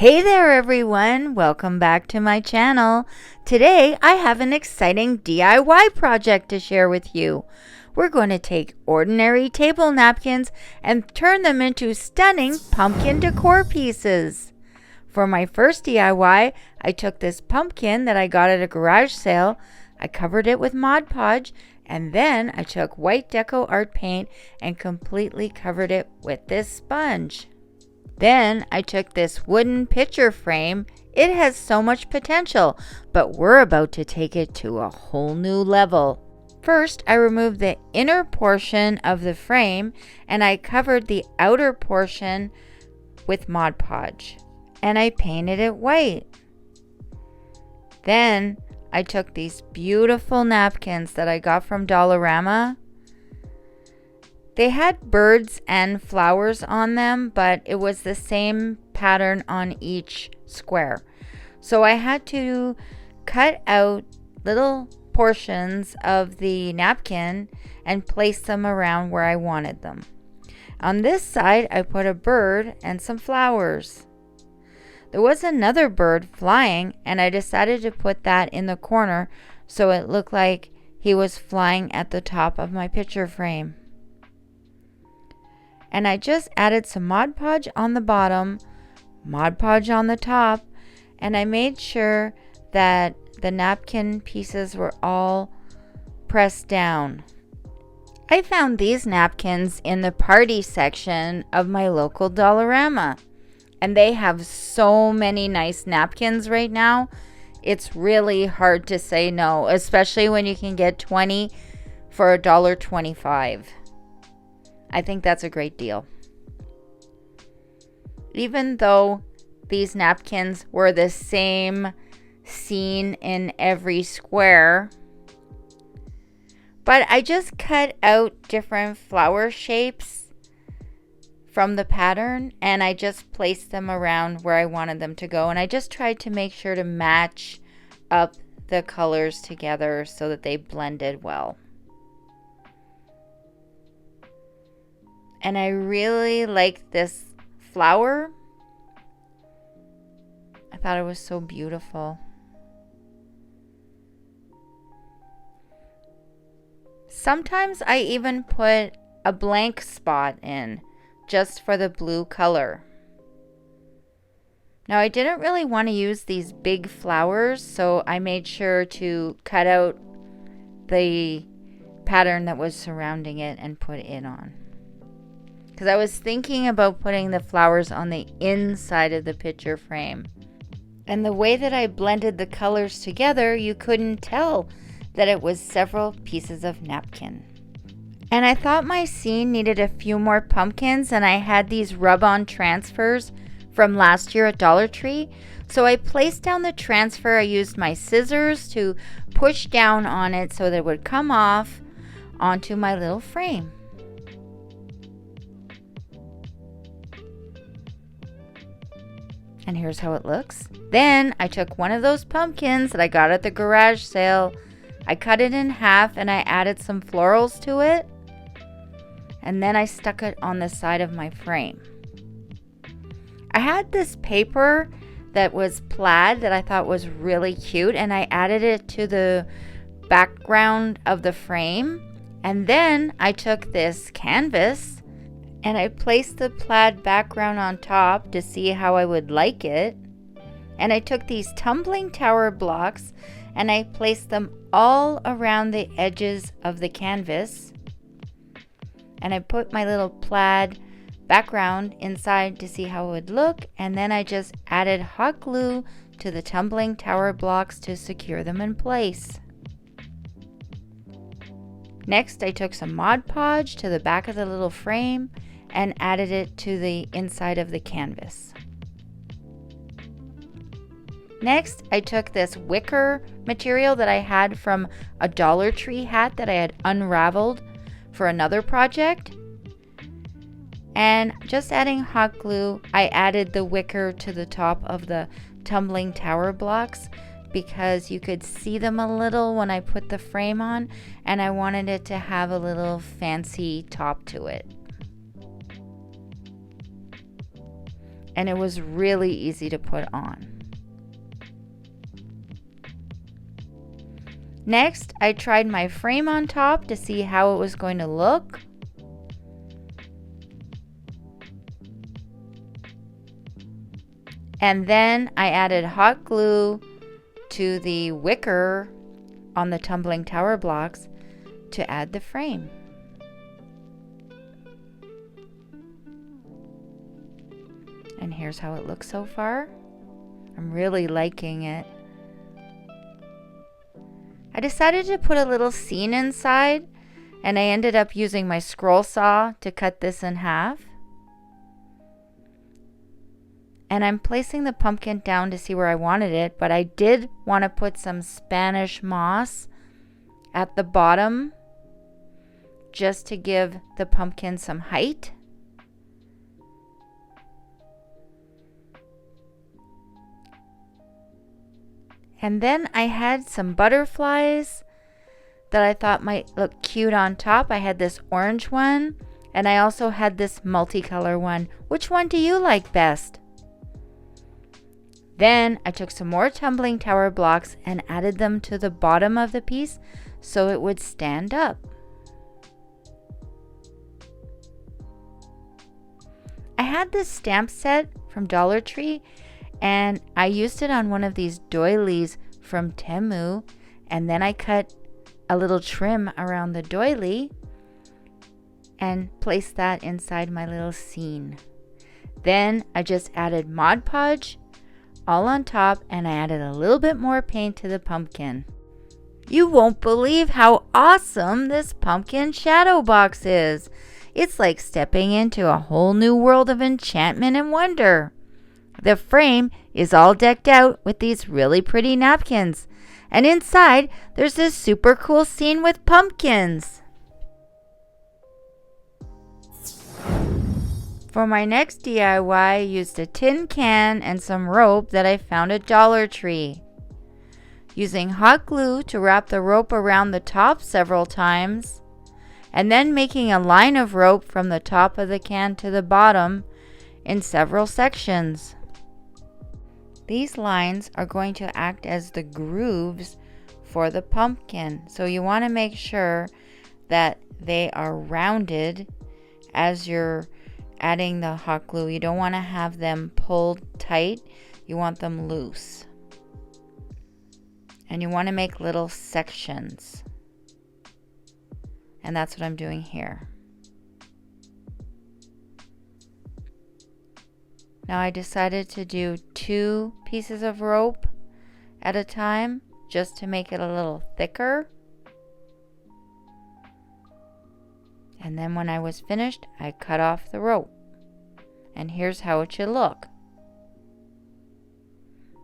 Hey there everyone, welcome back to my channel. Today I have an exciting DIY project to share with you. We're going to take ordinary table napkins and turn them into stunning pumpkin decor pieces. For my first DIY, I took this pumpkin that I got at a garage sale, I covered it with Mod Podge, and then I took white deco art paint and completely covered it with this sponge. Then I took this wooden picture frame. It has so much potential, but we're about to take it to a whole new level. First, I removed the inner portion of the frame and I covered the outer portion with Mod Podge and I painted it white. Then I took these beautiful napkins that I got from Dollarama. They had birds and flowers on them, but it was the same pattern on each square. So I had to cut out little portions of the napkin and place them around where I wanted them. On this side, I put a bird and some flowers. There was another bird flying, and I decided to put that in the corner so it looked like he was flying at the top of my picture frame. And I just added some Mod Podge on the bottom, Mod Podge on the top, and I made sure that the napkin pieces were all pressed down. I found these napkins in the party section of my local Dollarama, and they have so many nice napkins right now. It's really hard to say no, especially when you can get 20 for $1.25. I think that's a great deal. Even though these napkins were the same scene in every square, but I just cut out different flower shapes from the pattern and I just placed them around where I wanted them to go, and I just tried to make sure to match up the colors together so that they blended well. And I really like this flower. I thought it was so beautiful. Sometimes I even put a blank spot in just for the blue color. Now I didn't really want to use these big flowers, so I made sure to cut out the pattern that was surrounding it and put it on. Because I was thinking about putting the flowers on the inside of the picture frame. And the way that I blended the colors together, you couldn't tell that it was several pieces of napkin. And I thought my scene needed a few more pumpkins, and I had these rub-on transfers from last year at Dollar Tree. So I placed down the transfer. I used my scissors to push down on it so that it would come off onto my little frame. And here's how it looks. Then I took one of those pumpkins that I got at the garage sale. I cut it in half and I added some florals to it. And then I stuck it on the side of my frame. I had this paper that was plaid that I thought was really cute, and I added it to the background of the frame. And then I took this canvas and I placed the plaid background on top to see how I would like it. And I took these tumbling tower blocks and I placed them all around the edges of the canvas. And I put my little plaid background inside to see how it would look. And then I just added hot glue to the tumbling tower blocks to secure them in place. Next, I took some Mod Podge to the back of the little frame and added it to the inside of the canvas. Next, I took this wicker material that I had from a Dollar Tree hat that I had unraveled for another project. And just adding hot glue, I added the wicker to the top of the tumbling tower blocks because you could see them a little when I put the frame on, and I wanted it to have a little fancy top to it. and it was really easy to put on. Next, I tried my frame on top to see how it was going to look. And then I added hot glue to the wicker on the tumbling tower blocks to add the frame. And here's how it looks so far. I'm really liking it. I decided to put a little scene inside, and I ended up using my scroll saw to cut this in half. And I'm placing the pumpkin down to see where I wanted it, but I did want to put some Spanish moss at the bottom just to give the pumpkin some height. And then I had some butterflies that I thought might look cute on top. I had this orange one, and I also had this multicolor one. Which one do you like best? Then I took some more tumbling tower blocks and added them to the bottom of the piece so it would stand up. I had this stamp set from Dollar Tree, and I used it on one of these doilies from Temu, and then I cut a little trim around the doily and placed that inside my little scene. Then I just added Mod Podge all on top, and I added a little bit more paint to the pumpkin. You won't believe how awesome this pumpkin shadow box is. It's like stepping into a whole new world of enchantment and wonder. The frame is all decked out with these really pretty napkins, and inside there's this super cool scene with pumpkins. For my next DIY, I used a tin can and some rope that I found at Dollar Tree. Using hot glue to wrap the rope around the top several times, and then making a line of rope from the top of the can to the bottom in several sections. These lines are going to act as the grooves for the pumpkin, so you want to make sure that they are rounded as you're adding the hot glue. You don't want to have them pulled tight, you want them loose. And you want to make little sections. And that's what I'm doing here. Now I decided to do 2 pieces of rope at a time just to make it a little thicker. And then when I was finished, I cut off the rope. And here's how it should look.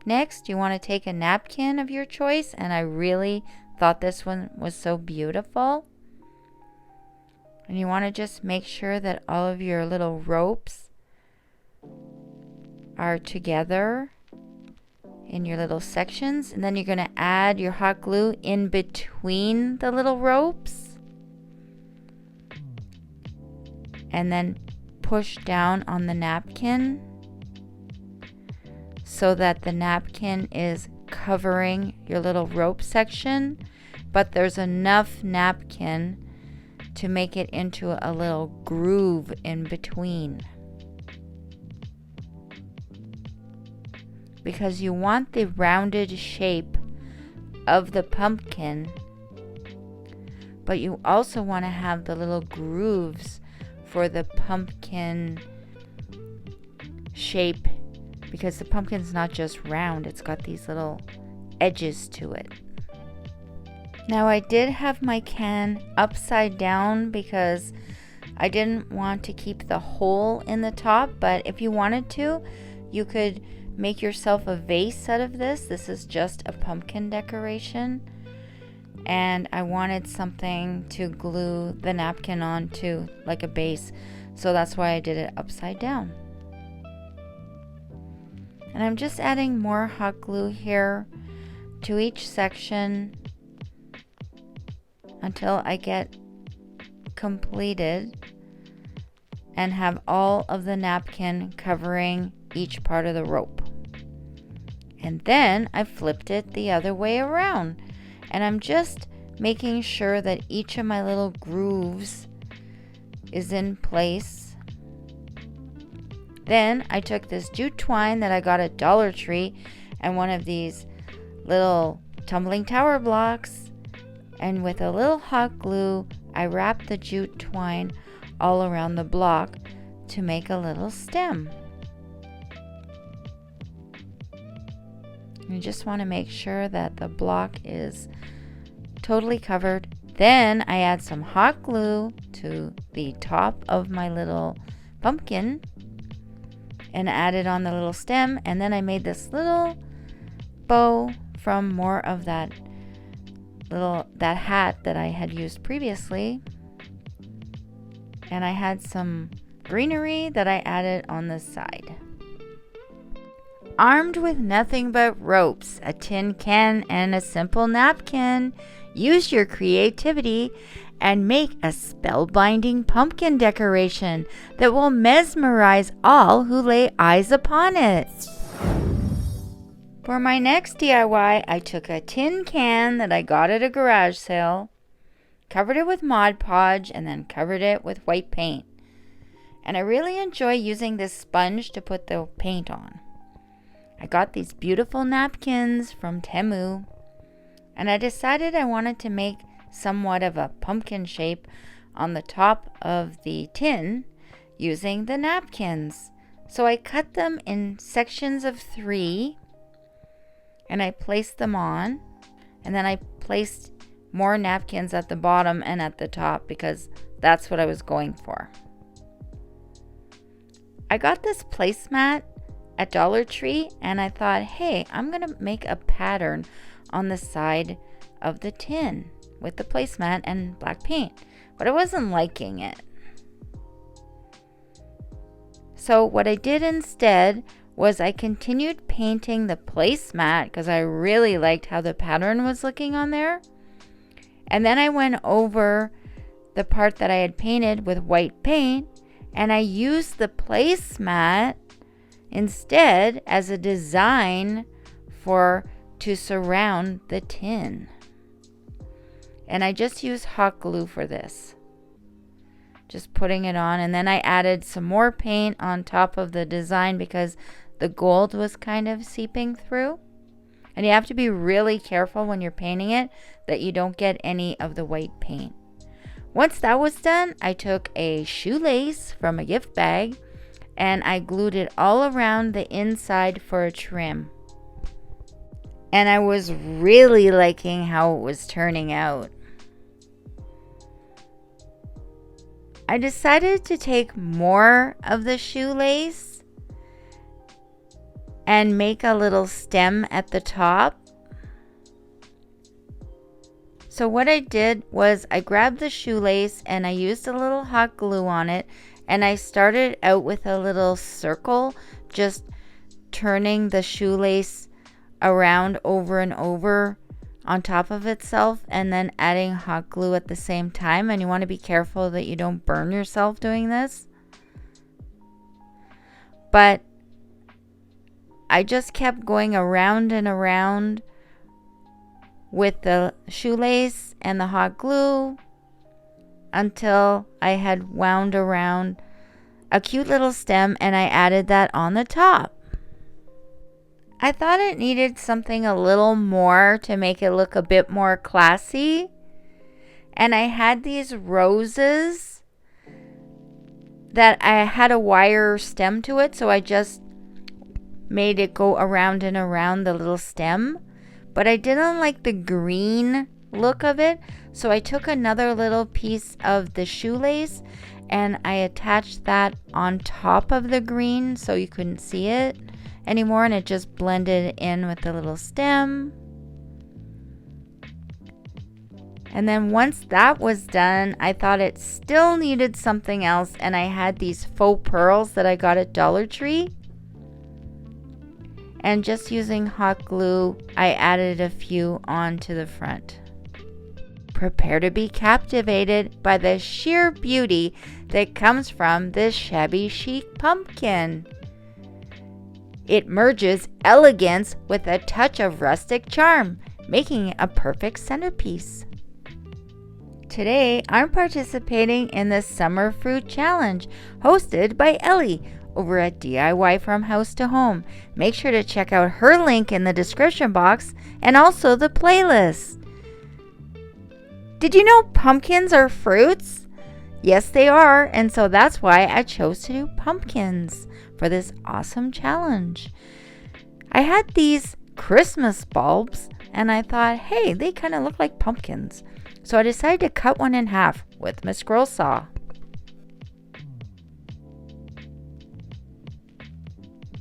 Next, you want to take a napkin of your choice, and I really thought this one was so beautiful. And you want to just make sure that all of your little ropes are together in your little sections. And then you're going to add your hot glue in between the little ropes. And then push down on the napkin so that the napkin is covering your little rope section, but there's enough napkin to make it into a little groove in between. Because you want the rounded shape of the pumpkin, but you also want to have the little grooves for the pumpkin shape, because the pumpkin's not just round, it's got these little edges to it. Now I did have my can upside down because I didn't want to keep the hole in the top, but if you wanted to, you could make yourself a vase out of this. This is just a pumpkin decoration. And I wanted something to glue the napkin onto, like a base. So that's why I did it upside down. And I'm just adding more hot glue here to each section until I get completed and have all of the napkin covering each part of the rope. And then I flipped it the other way around. And I'm just making sure that each of my little grooves is in place. Then I took this jute twine that I got at Dollar Tree and one of these little tumbling tower blocks, and with a little hot glue I wrapped the jute twine all around the block to make a little stem. You just want to make sure that the block is totally covered. Then I add some hot glue to the top of my little pumpkin and add it on the little stem, and then I made this little bow from more of that hat that I had used previously. And I had some greenery that I added on the side. Armed with nothing but ropes, a tin can, and a simple napkin, use your creativity and make a spellbinding pumpkin decoration that will mesmerize all who lay eyes upon it. For my next DIY, I took a tin can that I got at a garage sale, covered it with Mod Podge, and then covered it with white paint. And I really enjoy using this sponge to put the paint on. I got these beautiful napkins from Temu, and I decided I wanted to make somewhat of a pumpkin shape on the top of the tin using the napkins. So I cut them in sections of 3, and I placed them on, and then I placed more napkins at the bottom and at the top because that's what I was going for. I got this placemat at Dollar Tree, and I thought, hey, I'm gonna make a pattern on the side of the tin with the placemat and black paint, but I wasn't liking it. So what I did instead was I continued painting the placemat because I really liked how the pattern was looking on there, and then I went over the part that I had painted with white paint, and I used the placemat instead as a design to surround the tin. And I just used hot glue for this. Just putting it on, and then I added some more paint on top of the design because the gold was kind of seeping through. And you have to be really careful when you're painting it that you don't get any of the white paint. Once that was done, I took a shoelace from a gift bag and I glued it all around the inside for a trim. And I was really liking how it was turning out. I decided to take more of the shoelace and make a little stem at the top. So what I did was I grabbed the shoelace and I used a little hot glue on it, and I started out with a little circle, just turning the shoelace around over and over on top of itself, and then adding hot glue at the same time. And you want to be careful that you don't burn yourself doing this. But I just kept going around and around with the shoelace and the hot glue until I had wound around a cute little stem, and I added that on the top. I thought it needed something a little more to make it look a bit more classy, and I had these roses that I had a wire stem to it, so I just made it go around and around the little stem. But I didn't like the green look of it, so I took another little piece of the shoelace and I attached that on top of the green so you couldn't see it anymore, and it just blended in with the little stem. And then once that was done, I thought it still needed something else, and I had these faux pearls that I got at Dollar Tree. And just using hot glue, I added a few onto the front. Prepare to be captivated by the sheer beauty that comes from this shabby chic pumpkin. It merges elegance with a touch of rustic charm, making it a perfect centerpiece. Today, I'm participating in the Summer Fruit Challenge hosted by Ellie over at DIY From House to Home. Make sure to check out her link in the description box and also the playlist. Did you know pumpkins are fruits? Yes, they are, and so that's why I chose to do pumpkins for this awesome challenge. I had these Christmas bulbs and I thought, hey, they kind of look like pumpkins. So I decided to cut one in half with my scroll saw.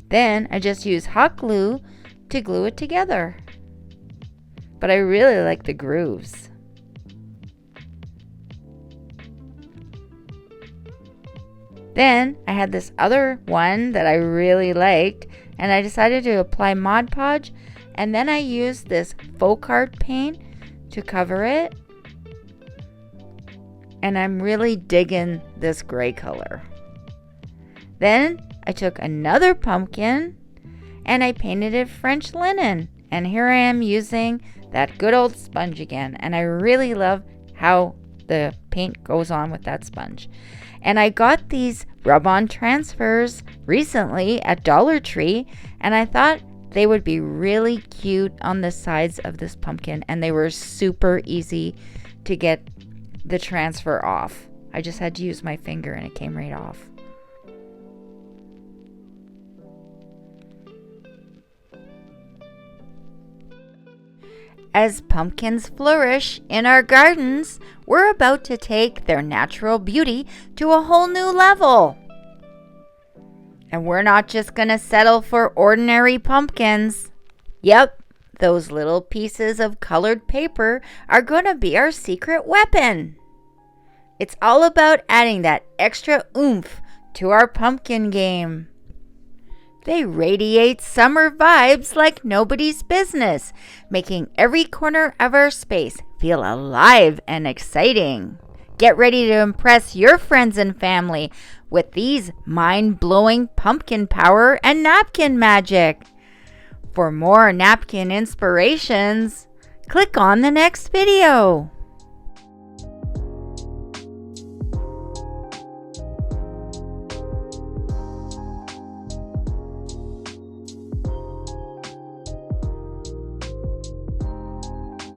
Then I just used hot glue to glue it together. But I really like the grooves. Then I had this other one that I really liked, and I decided to apply Mod Podge, and then I used this folk art paint to cover it. And I'm really digging this gray color. Then I took another pumpkin and I painted it French linen. And here I am using that good old sponge again. And I really love how the paint goes on with that sponge. And I got these rub-on transfers recently at Dollar Tree, and I thought they would be really cute on the sides of this pumpkin, and they were super easy to get the transfer off. I just had to use my finger and it came right off. As pumpkins flourish in our gardens, we're about to take their natural beauty to a whole new level. And we're not just going to settle for ordinary pumpkins. Yep, those little pieces of colored paper are going to be our secret weapon. It's all about adding that extra oomph to our pumpkin game. They radiate summer vibes like nobody's business, making every corner of our space feel alive and exciting. Get ready to impress your friends and family with these mind-blowing pumpkin power and napkin magic. For more napkin inspirations, click on the next video.